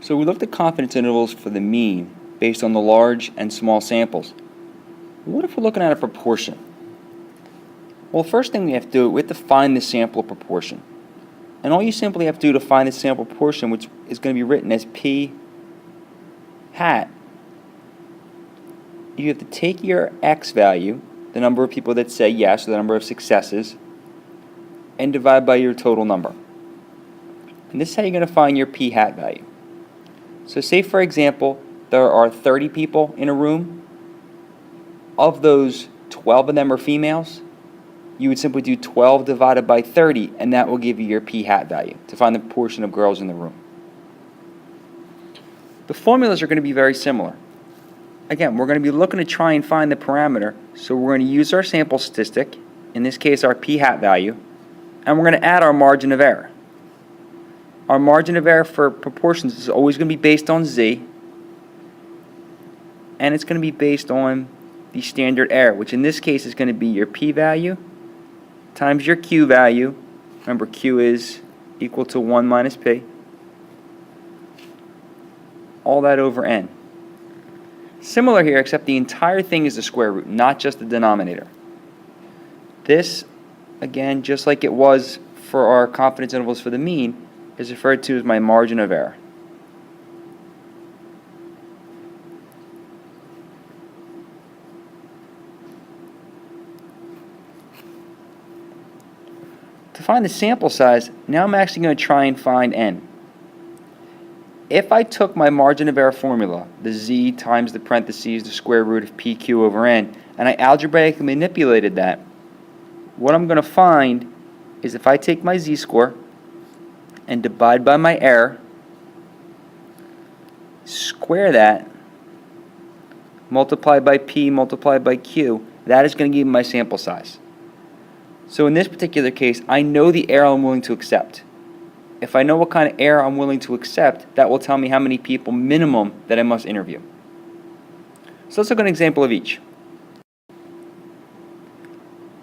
So we looked at confidence intervals for the mean based on the large and small samples. What if we're looking at a proportion? Well, first thing we have to do, we have to find the sample proportion. And all you simply have to do to find the sample proportion, which is going to be written as P hat, you have to take your X value, the number of people that say yes, or the number of successes, and divide by your total number. And this is how you're going to find your P hat value. So say, for example, there are 30 people in a room. Of those, 12 of them are females. You would simply do 12 divided by 30, and that will give you your P hat value to find the proportion of girls in the room. The formulas are going to be very similar. Again, we're going to be looking to try and find the parameter, so we're going to use our sample statistic, in this case our P hat value, and we're going to add our margin of error. Our margin of error for proportions is always going to be based on Z, and it's going to be based on the standard error, which in this case is going to be your P value times your Q value. Remember, Q is equal to 1 minus P. All that over N. Similar here, except the entire thing is the square root, not just the denominator. This, again, just like it was for our confidence intervals for the mean, is referred to as my margin of error. To find the sample size, now I'm actually going to try and find N. If I took my margin of error formula, the Z times the parentheses, the square root of PQ over N, and I algebraically manipulated that, what I'm going to find is if I take my Z-score and divide by my error, square that, multiply by P, multiply by Q, that is going to give me my sample size. So in this particular case, I know the error I'm willing to accept. If I know what kind of error I'm willing to accept, that will tell me how many people minimum that I must interview. So let's look at an example of each.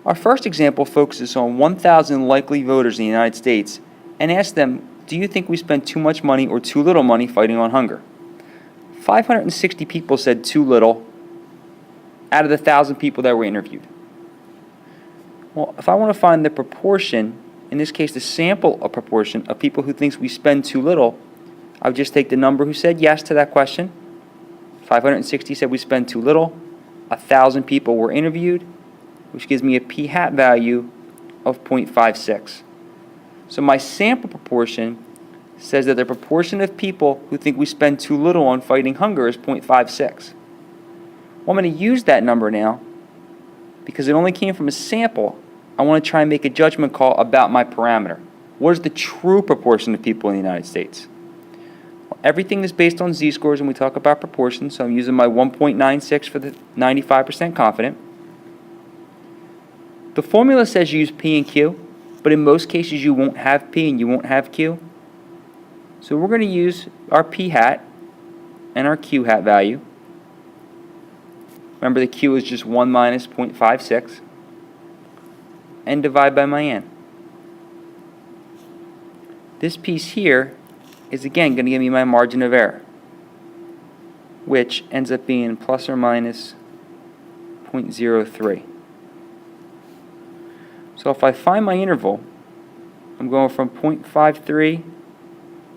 Our first example focuses on 1,000 likely voters in the United States and asks them, do you think we spend too much money or too little money fighting on hunger? 560 people said too little out of the 1,000 people that were interviewed. Well, if I want to find the proportion, in this case the sample of proportion of people who thinks we spend too little, I would just take the number who said yes to that question. 560 said we spend too little. 1,000 people were interviewed, which gives me a P hat value of 0.56. So my sample proportion says that the proportion of people who think we spend too little on fighting hunger is 0.56. Well, I'm going to use that number now because it only came from a sample. I want to try and make a judgment call about my parameter. What is the true proportion of people in the United States? Well, everything is based on Z-scores when we talk about proportions, so I'm using my 1.96 for the 95% confident. The formula says use P and Q, but in most cases you won't have P and you won't have Q. So we're going to use our P hat and our Q hat value. Remember, the Q is just 1 minus 0.56. And divide by my N. This piece here is again going to give me my margin of error, which ends up being plus or minus 0.03. So if I find my interval, I'm going from 0.53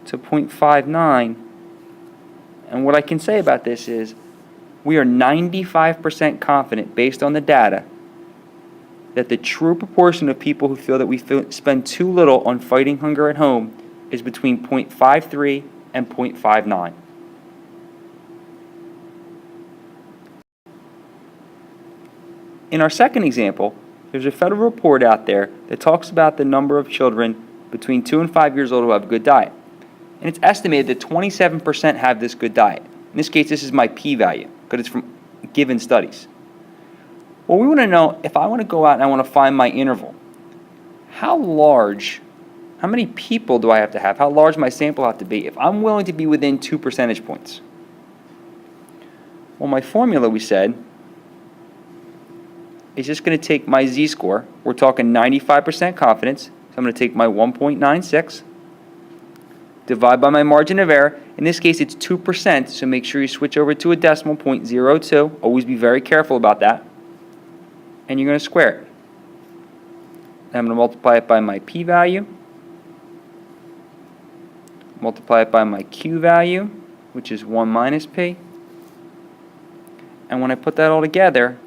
to 0.59, and what I can say about this is we are 95% confident based on the data that the true proportion of people who feel that we spend too little on fighting hunger at home is between 0.53 and 0.59. In our second example, there's a federal report out there that talks about the number of children between 2 and 5 years old who have a good diet. And it's estimated that 27% have this good diet. In this case, this is my p-value because it's from given studies. Well, we want to know, if I want to go out and I want to find my interval, how many people do I have to have? How large my sample have to be if I'm willing to be within 2 percentage points? Well, my formula, we said, is just going to take my Z-score. We're talking 95% confidence, so I'm going to take my 1.96 divide by my margin of error. In this case, it's 2%, so make sure you switch over to a decimal, 0.02. Always be very careful about that. And you're going to square it. Then I'm going to multiply it by my p-value, multiply it by my q-value, which is 1 minus p. And when I put that all together,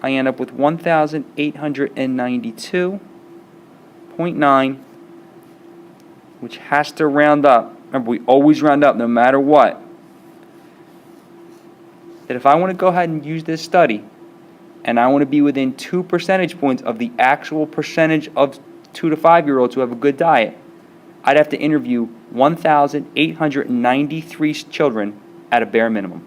I end up with 1,892.9, which has to round up. Remember, we always round up no matter what. That if I want to go ahead and use this study, and I want to be within 2 percentage points of the actual percentage of 2 to 5-year-olds who have a good diet, I'd have to interview 1,893 children at a bare minimum.